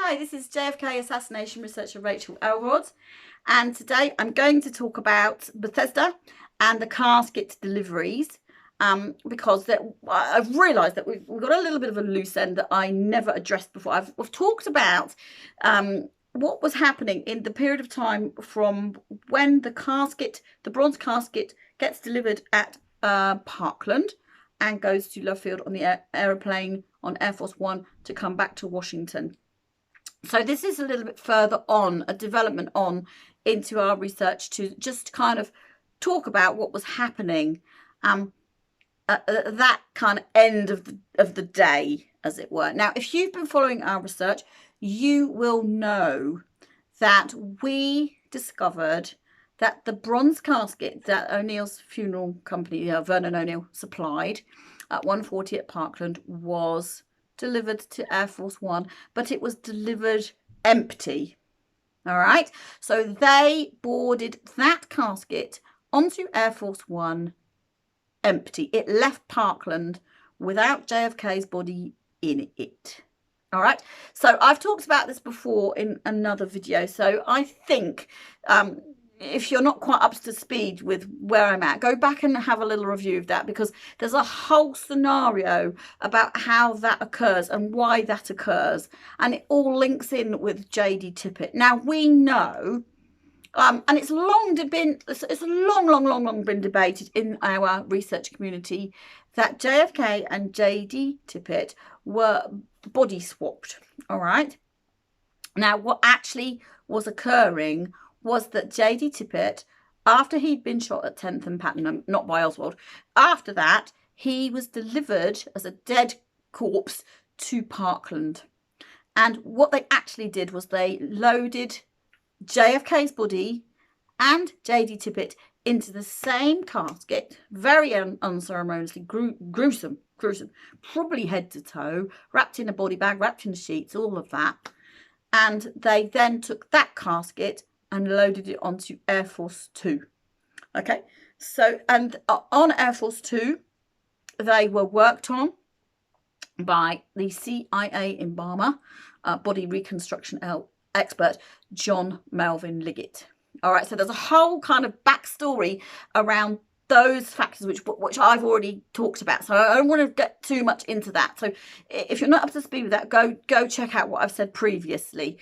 Hi, this is JFK assassination researcher Rachel Elrod, and today I'm going to talk about Bethesda and the casket deliveries because I've realised that we've got a little bit of a loose end that I never addressed before. I've talked about what was happening in the period of time from when the bronze casket gets delivered at Parkland and goes to Love Field on the aeroplane on Air Force One to come back to Washington. So this is a little bit further on, a development on into our research to just kind of talk about what was happening at that kind of end of the day, as it were. Now, if you've been following our research, you will know that we discovered that the bronze casket that O'Neill's funeral company, Vernon O'Neill, supplied at 140 at Parkland was delivered to Air Force One, but it was delivered empty. All right, so they boarded that casket onto Air Force One empty. It left Parkland without JFK's body in it. All right, so I've talked about this before in another video, so I think if you're not quite up to speed with where I'm at, go back and have a little review of that, because there's a whole scenario about how that occurs and why that occurs, and it all links in with JD Tippit. Now we know, and it's long been debated in our research community, that JFK and JD Tippit were body swapped. All right. Now what actually was occurring was that JD Tippit, after he'd been shot at 10th and Pattenham, not by Oswald, after that, he was delivered as a dead corpse to Parkland. And what they actually did was they loaded JFK's body and JD Tippit into the same casket, very unceremoniously, gruesome, probably head to toe, wrapped in a body bag, wrapped in the sheets, all of that. And they then took that casket and loaded it onto Air Force Two. Okay, so, and on Air Force Two, they were worked on by the CIA embalmer, body reconstruction expert, John Melvin Liggett. All right, so there's a whole kind of backstory around those factors which I've already talked about, so I don't want to get too much into that. So if you're not up to speed with that, go check out what I've said previously.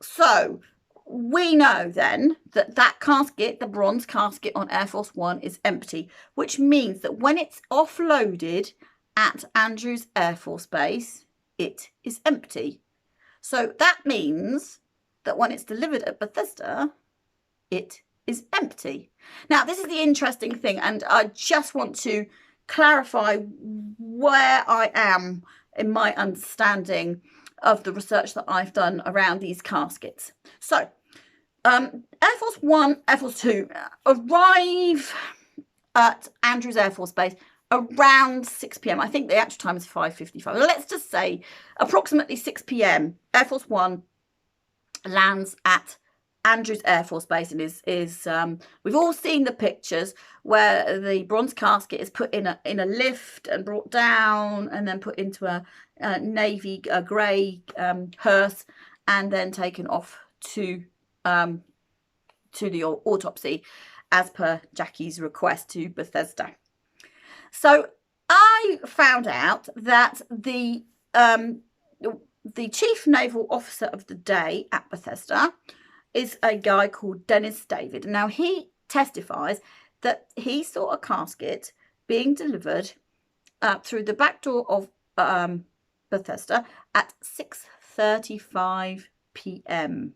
So we know then that casket, the bronze casket on Air Force One, is empty, which means that when it's offloaded at Andrews Air Force Base, it is empty. So that means that when it's delivered at Bethesda, it is empty. Now, this is the interesting thing, and I just want to clarify where I am in my understanding of the research that I've done around these caskets. So Air Force One, Air Force Two arrive at Andrews Air Force Base around 6 p.m. I think the actual time is 5:55. Let's just say approximately 6 p.m. Air Force One lands at Andrews Air Force Base, and is we've all seen the pictures where the bronze casket is put in a lift and brought down and then put into a navy grey hearse and then taken off to the autopsy as per Jackie's request to Bethesda. So I found out that the chief naval officer of the day at Bethesda is a guy called Dennis David. Now he testifies that he saw a casket being delivered through the back door of Bethesda at 6:35 p.m.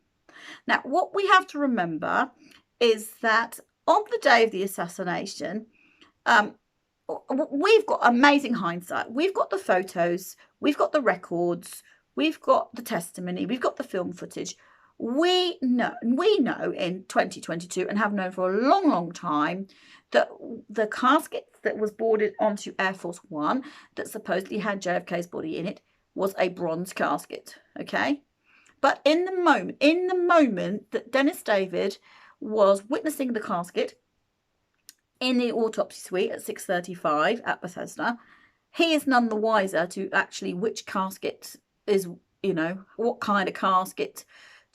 Now, what we have to remember is that on the day of the assassination, we've got amazing hindsight. We've got the photos, we've got the records, we've got the testimony, we've got the film footage. We know in 2022, and have known for a long time, that the casket that was boarded onto Air Force One that supposedly had JFK's body in it was a bronze casket. Okay, but in the moment that Dennis David was witnessing the casket in the autopsy suite at 6:35 at Bethesda, he is none the wiser to actually which casket is you know, what kind of casket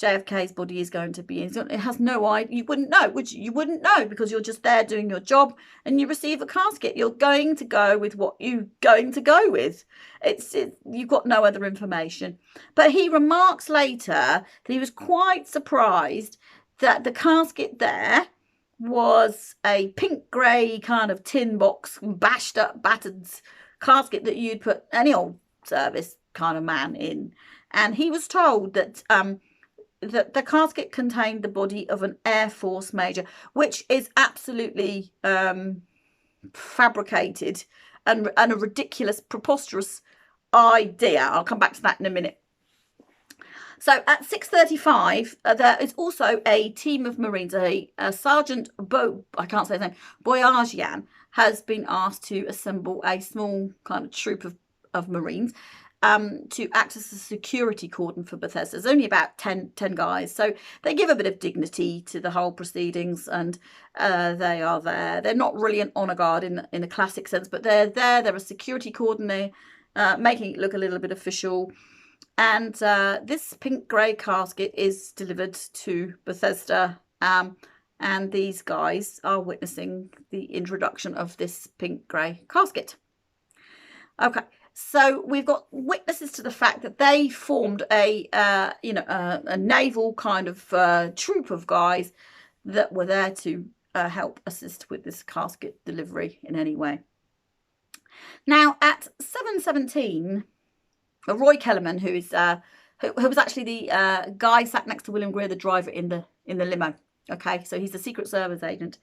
JFK's body is going to be in. It has no idea. You wouldn't know, would you? You wouldn't know, because you're just there doing your job and you receive a casket. You're going to go with what you're going to go with. You've got no other information. But he remarks later that he was quite surprised that the casket there was a pink grey kind of tin box, bashed up, battered casket that you'd put any old service kind of man in. And he was told that that the casket contained the body of an Air Force major, which is absolutely fabricated and a ridiculous, preposterous idea. I'll come back to that in a minute. So at 6:35, there is also a team of Marines, a Sergeant I can't say his name, Boyajian, has been asked to assemble a small kind of troop of Marines to act as a security cordon for Bethesda. There's only about 10 guys, so they give a bit of dignity to the whole proceedings, and they are there. They're not really an honour guard in a classic sense, but they're there. They're a security cordon. They're making it look a little bit official. And this pink grey casket is delivered to Bethesda, and these guys are witnessing the introduction of this pink grey casket. Okay. So we've got witnesses to the fact that they formed a naval kind of troop of guys that were there to help assist with this casket delivery in any way. Now at 7:17, Roy Kellerman, who was actually the guy sat next to William Greer, the driver in the limo. Okay, so he's a Secret Service agent.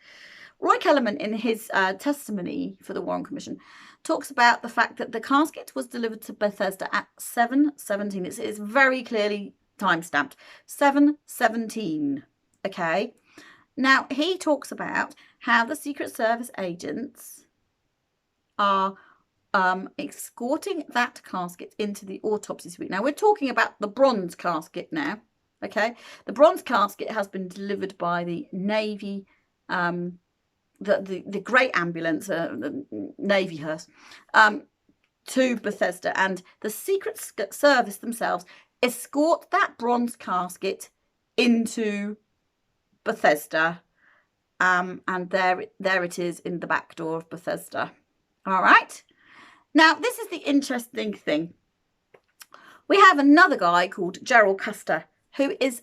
Roy Kellerman, in his testimony for the Warren Commission, talks about the fact that the casket was delivered to Bethesda at 7:17. It's very clearly time-stamped. 7:17. Okay. Now, he talks about how the Secret Service agents are escorting that casket into the autopsy suite. Now, we're talking about the bronze casket now. Okay. The bronze casket has been delivered by the Navy, the great ambulance, the Navy hearse, to Bethesda, and the Secret Service themselves escort that bronze casket into Bethesda, and there it is in the back door of Bethesda. All right. Now, this is the interesting thing. We have another guy called Gerald Custer, who is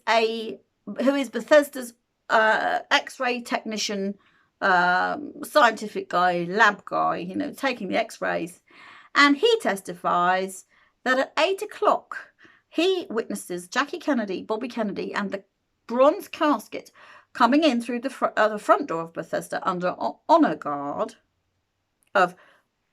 Bethesda's X-ray technician, scientific guy, lab guy, you know, taking the X-rays, and he testifies that at 8 o'clock he witnesses Jackie Kennedy, Bobby Kennedy, and the bronze casket coming in through the front door of Bethesda under honour guard of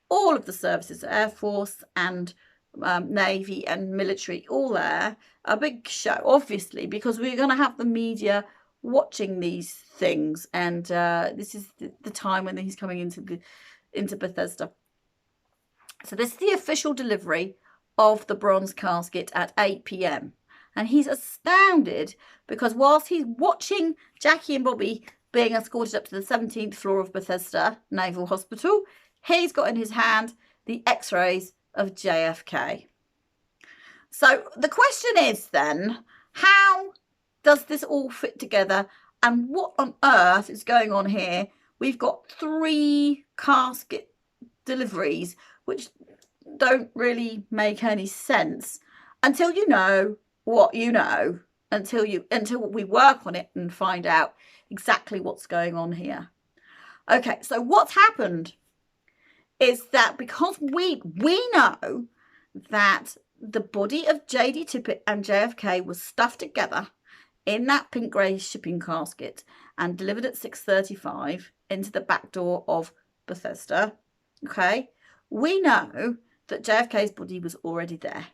all of the services, Air Force and Navy and military, all there. A big show, obviously, because we're going to have the media watching these things, and this is the time when he's coming into Bethesda. So this is the official delivery of the bronze casket at 8 p.m. and he's astounded because whilst he's watching Jackie and Bobby being escorted up to the 17th floor of Bethesda Naval Hospital, he's got in his hand the X-rays of JFK. So the question is then, how does this all fit together, and what on earth is going on here? We've got 3 casket deliveries which don't really make any sense until you know what you know, until we work on it and find out exactly what's going on here. Okay, so what's happened is that because we know that the body of J.D. Tippit and JFK was stuffed together in that pink grey shipping casket and delivered at 6:35 into the back door of Bethesda, okay, we know that JFK's body was already there.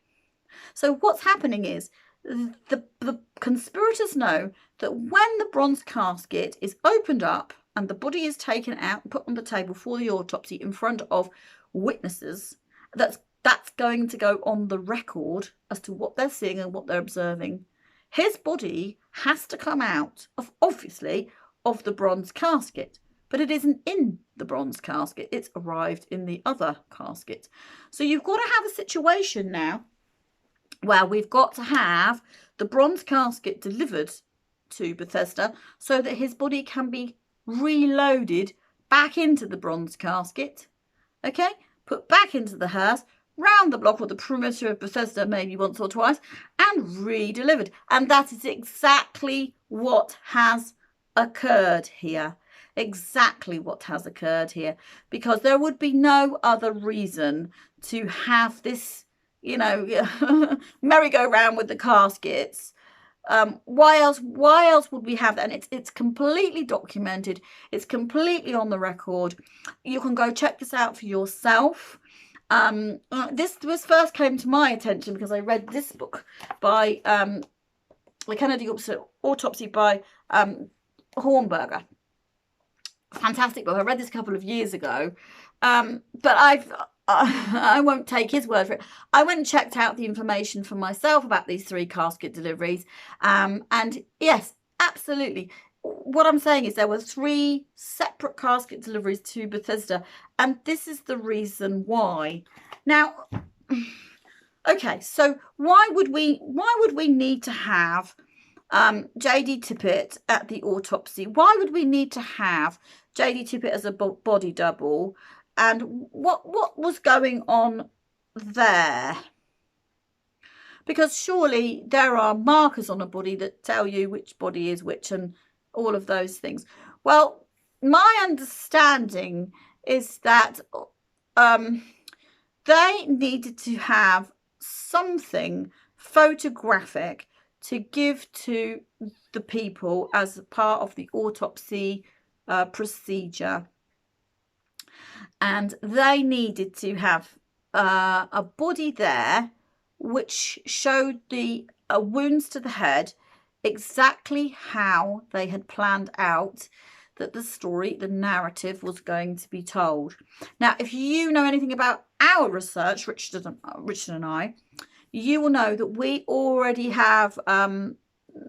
So what's happening is the conspirators know that when the bronze casket is opened up and the body is taken out and put on the table for the autopsy in front of witnesses, that's going to go on the record as to what they're seeing and what they're observing. His body has to come out of, obviously, of the bronze casket, but it isn't in the bronze casket. It's arrived in the other casket. So you've got to have a situation now Well, we've got to have the bronze casket delivered to Bethesda so that his body can be reloaded back into the bronze casket, okay, put back into the hearse, round the block or the perimeter of Bethesda maybe once or twice, and re-delivered. And that is exactly what has occurred here. Exactly what has occurred here, because there would be no other reason to have this, you know, merry-go-round with the caskets. Why else would we have that? And it's completely documented, it's completely on the record. You can go check this out for yourself. This first came to my attention because I read this book by the Kennedy Autopsy by Hornberger. Fantastic book. I read this a couple of years ago, but I won't take his word for it. I went and checked out the information for myself about these 3 casket deliveries, and yes, absolutely. What I'm saying is there were 3 separate casket deliveries to Bethesda, and this is the reason why. Now, okay, so why would we need to have JD Tippit at the autopsy? Why would we need to have JD Tippit as a body double? And what was going on there? Because surely there are markers on a body that tell you which body is which and all of those things. Well, my understanding is that they needed to have something photographic to give to the people as part of the autopsy procedure. And they needed to have a body there which showed the wounds to the head, exactly how they had planned out that the narrative was going to be told. Now, if you know anything about our research, Richard and I, you will know that we already have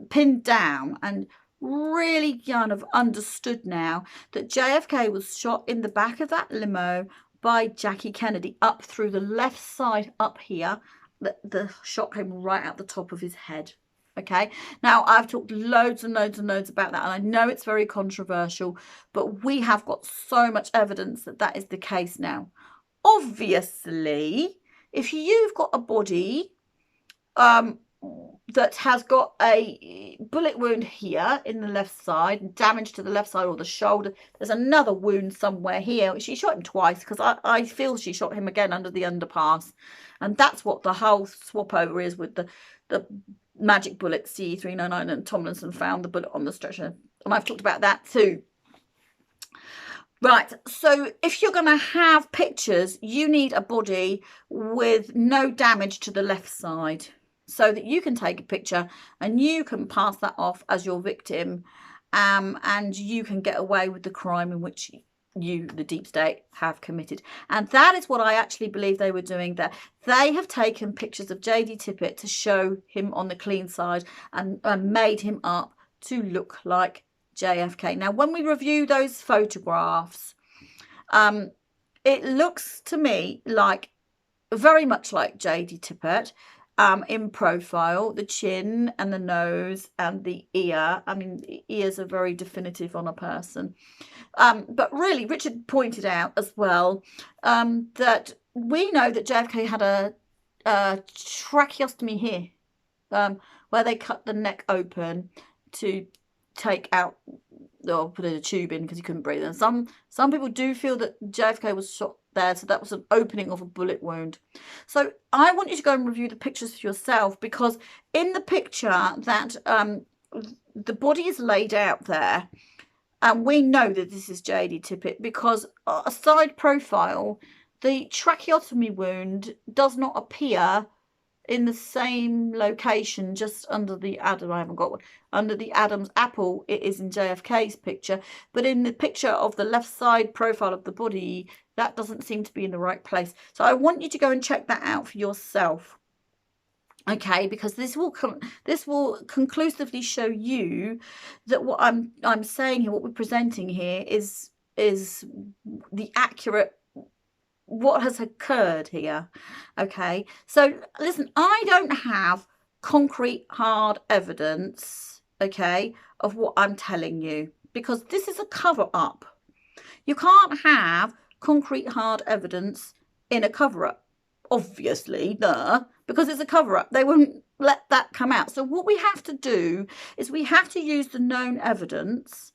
pinned down and really kind of understood now that JFK was shot in the back of that limo by Jackie Kennedy up through the left side up here. The shot came right out the top of his head. Okay, now I've talked loads and loads and loads about that, and I know it's very controversial, but we have got so much evidence that that is the case now. Obviously, if you've got a body that has got a bullet wound here in the left side, damage to the left side or the shoulder, there's another wound somewhere here. She shot him twice, because I feel she shot him again under the underpass, and that's what the whole swap over is with the magic bullet C399, and Tomlinson found the bullet on the stretcher, and I've talked about that too. Right, so if you're going to have pictures, you need a body with no damage to the left side, so that you can take a picture and you can pass that off as your victim, and you can get away with the crime in which you, the deep state, have committed. And that is what I actually believe they were doing there. They have taken pictures of JD Tippit to show him on the clean side and made him up to look like JFK. Now, when we review those photographs, it looks to me like very much like JD Tippit. In profile, the chin and the nose and the ear. I mean, the ears are very definitive on a person. But really, Richard pointed out as well that we know that JFK had a tracheostomy here, where they cut the neck open to take out, or put a tube in because he couldn't breathe. And some people do feel that JFK was shot there, so that was an opening of a bullet wound. So I want you to go and review the pictures for yourself, because in the picture that the body is laid out there, and we know that this is JD Tippit, because a side profile, the tracheotomy wound does not appear in the same location, just under the Adam. I haven't got one. Under the Adam's apple, it is in JFK's picture, but in the picture of the left side profile of the body, that doesn't seem to be in the right place. So I want you to go and check that out for yourself, okay? Because this will conclusively show you that what I'm saying here, what we're presenting here, is the accurate what has occurred here. Okay, so listen, I don't have concrete hard evidence, okay, of what I'm telling you, because this is a cover up. You can't have concrete hard evidence in a cover up, obviously, because it's a cover up. They wouldn't let that come out. So what we have to do is we have to use the known evidence,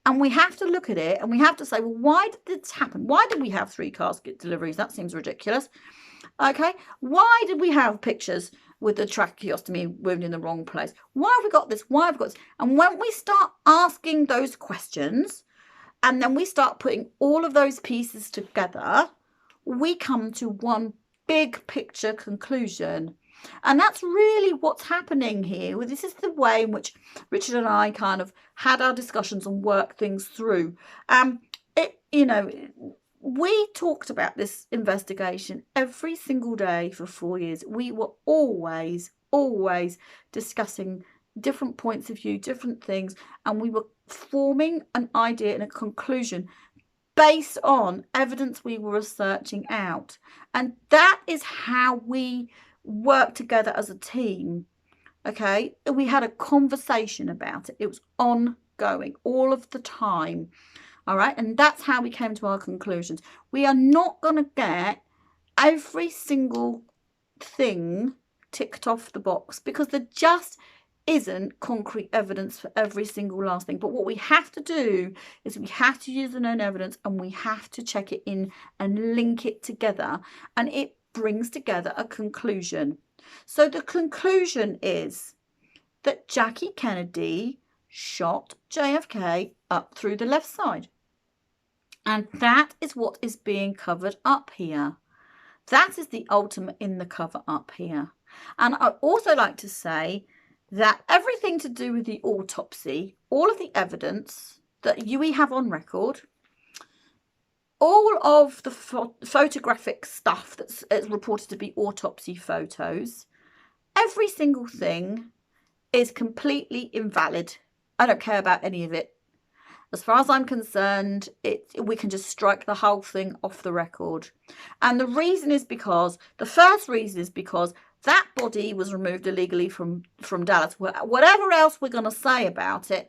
and we have to look at it, and we have to say, well, why did this happen? Why did we have 3 casket deliveries? That seems ridiculous. Okay, why did we have pictures with the tracheostomy wound in the wrong place? Why have we got this? Why have we got this? And when we start asking those questions, and then we start putting all of those pieces together, we come to one big picture conclusion. And that's really what's happening here. This is the way in which Richard and I kind of had our discussions and worked things through. We talked about this investigation every single day for 4 years. We were always discussing different points of view, different things, and we were forming an idea and a conclusion based on evidence we were researching out. And that is how we work together as a team. Okay, we had a conversation about it. It was ongoing all of the time. All right, and that's how we came to our conclusions. We are not going to get every single thing ticked off the box, because there just isn't concrete evidence for every single last thing. But what we have to do is we have to use the known evidence, and we have to check it in and link it together, and it brings together a conclusion. So the conclusion is that Jackie Kennedy shot JFK up through the left side. And that is what is being covered up here. That is the ultimate in the cover up here. And I'd also like to say that everything to do with the autopsy, all of the evidence that we have on record, all of the photographic stuff that's reported to be autopsy photos, every single thing is completely invalid. I don't care about any of it. As far as I'm concerned, we can just strike the whole thing off the record. And the reason is because, the first reason is because that body was removed illegally from Dallas. Whatever else we're going to say about it,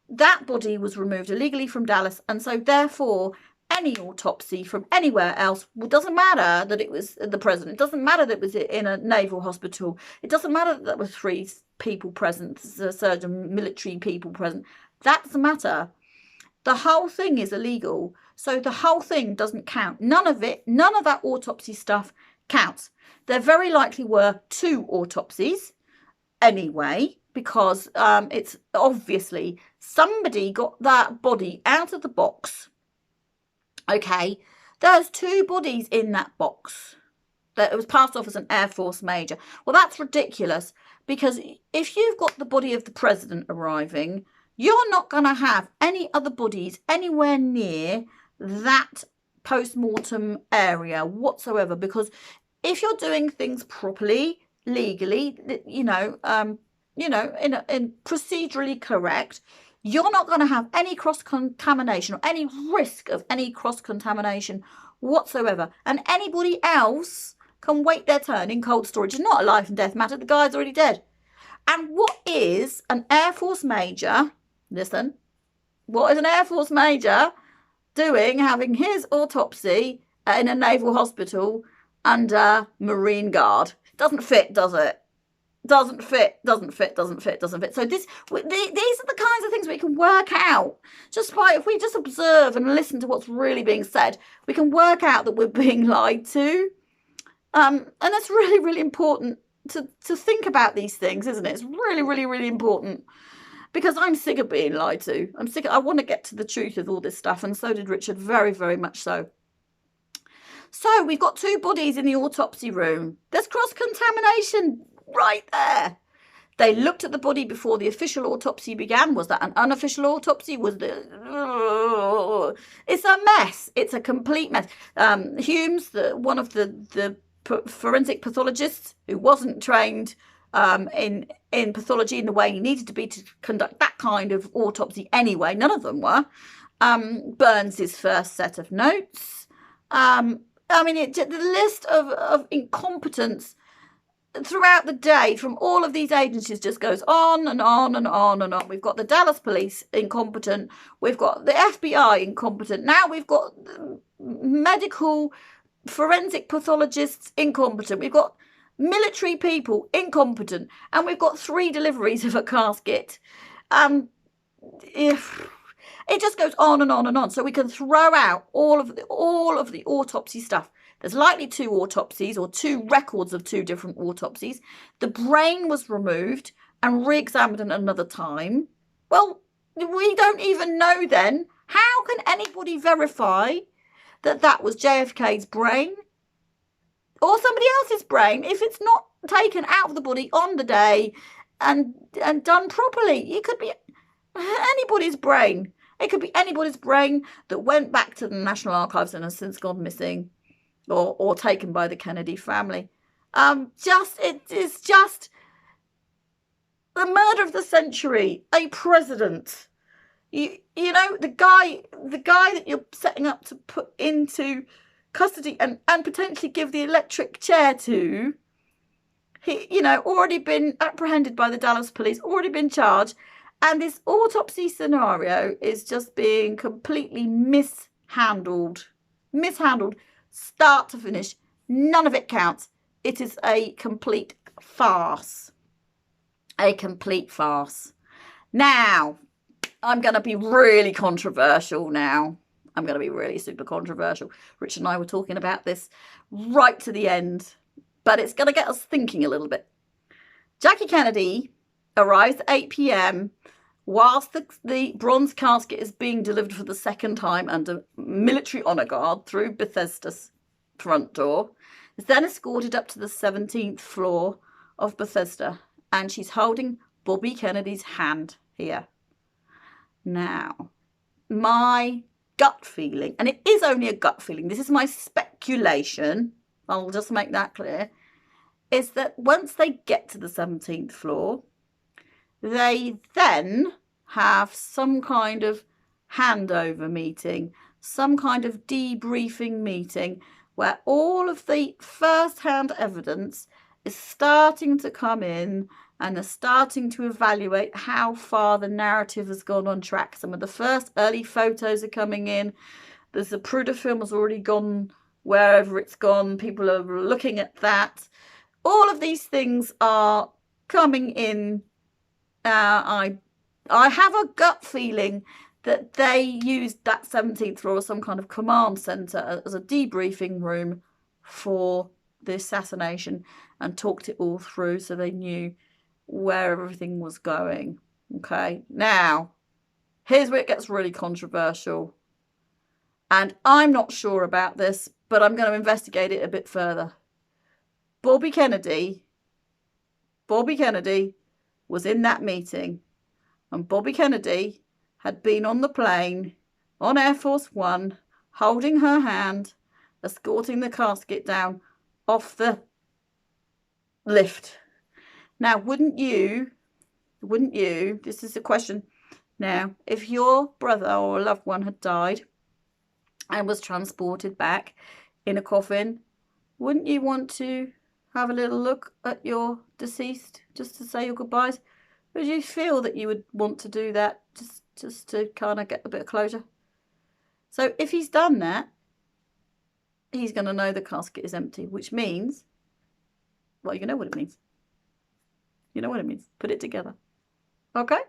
that body was removed illegally from Dallas. And so therefore, any autopsy from anywhere else, it doesn't matter that it was the president. It doesn't matter that it was in a naval hospital. It doesn't matter that there were 3 people present, surgeon, military people present. That doesn't matter. The whole thing is illegal. So the whole thing doesn't count. None of it, none of that autopsy stuff counts. There very likely were 2 autopsies anyway, because it's obviously somebody got that body out of the box. Okay, there's 2 bodies in that box that it was passed off as an Air Force major. Well, that's ridiculous, because if you've got the body of the president arriving, you're not going to have any other bodies anywhere near that post-mortem area whatsoever, because if you're doing things properly, legally, in procedurally correct, you're not going to have any cross-contamination or any risk of any cross-contamination whatsoever. And anybody else can wait their turn in cold storage. It's not a life and death matter. The guy's already dead. And what is an Air Force major? Listen, what is an Air Force major doing having his autopsy in a naval hospital under Marine Guard? Doesn't fit, does it? Doesn't fit. So these are the kinds of things we can work out. Just by, if we just observe and listen to what's really being said, we can work out that we're being lied to. And that's really, really important to think about these things, isn't it? It's really, really, really important. Because I'm sick of being lied to. I want to get to the truth of all this stuff, and so did Richard, very, very much so. So we've got 2 bodies in the autopsy room. There's cross-contamination right there. They looked at the body before the official autopsy began. Was that an unofficial autopsy? It's a mess. It's a complete mess. Humes, one of the forensic pathologists who wasn't trained in pathology in the way he needed to be to conduct that kind of autopsy anyway, none of them were, burns his first set of notes. I mean, the list of incompetence throughout the day from all of these agencies just goes on and on and on and on. We've got the Dallas police incompetent. We've got the FBI incompetent. Now we've got medical forensic pathologists incompetent. We've got military people incompetent. And we've got 3 deliveries of a casket. If it just goes on and on and on. So we can throw out all of the autopsy stuff. There's likely 2 autopsies or 2 records of 2 different autopsies. The brain was removed and re-examined another time. Well, we don't even know then. How can anybody verify that that was JFK's brain or somebody else's brain if it's not taken out of the body on the day and done properly? It could be anybody's brain. It could be anybody's brain that went back to the National Archives and has since gone missing. Or taken by the Kennedy family. It is just the murder of the century. A president, you know, the guy that you're setting up to put into custody and potentially give the electric chair to. He, already been apprehended by the Dallas police, already been charged, and this autopsy scenario is just being completely mishandled. Start to finish, none of it counts. It is a complete farce. A complete farce. Now, I'm going to be really controversial now. I'm going to be really super controversial. Rich and I were talking about this right to the end, but it's going to get us thinking a little bit. Jackie Kennedy arrives at 8 p.m. whilst the bronze casket is being delivered for the 2nd time under military honour guard through Bethesda's front door, is then escorted up to the 17th floor of Bethesda, and she's holding Bobby Kennedy's hand here. Now, my gut feeling, and it is only a gut feeling, this is my speculation, I'll just make that clear, is that once they get to the 17th floor, they then have some kind of handover meeting, some kind of debriefing meeting where all of the first-hand evidence is starting to come in and are starting to evaluate how far the narrative has gone on track. Some of the first early photos are coming in. The Zapruder film has already gone wherever it's gone. People are looking at that. All of these things are coming in. I have a gut feeling that they used that 17th floor as some kind of command centre as a debriefing room for the assassination and talked it all through so they knew where everything was going. Okay, now, here's where it gets really controversial. And I'm not sure about this, but I'm going to investigate it a bit further. Bobby Kennedy was in that meeting, and Bobby Kennedy had been on the plane on Air Force One, holding her hand, escorting the casket down off the lift. Now, wouldn't you, this is a question now, if your brother or a loved one had died and was transported back in a coffin, wouldn't you want to have a little look at your deceased just to say your goodbyes? Would you feel that you would want to do that just to kind of get a bit of closure? So if he's done that, he's going to know the casket is empty, which means, well, you know what it means. You know what it means. Put it together. Okay?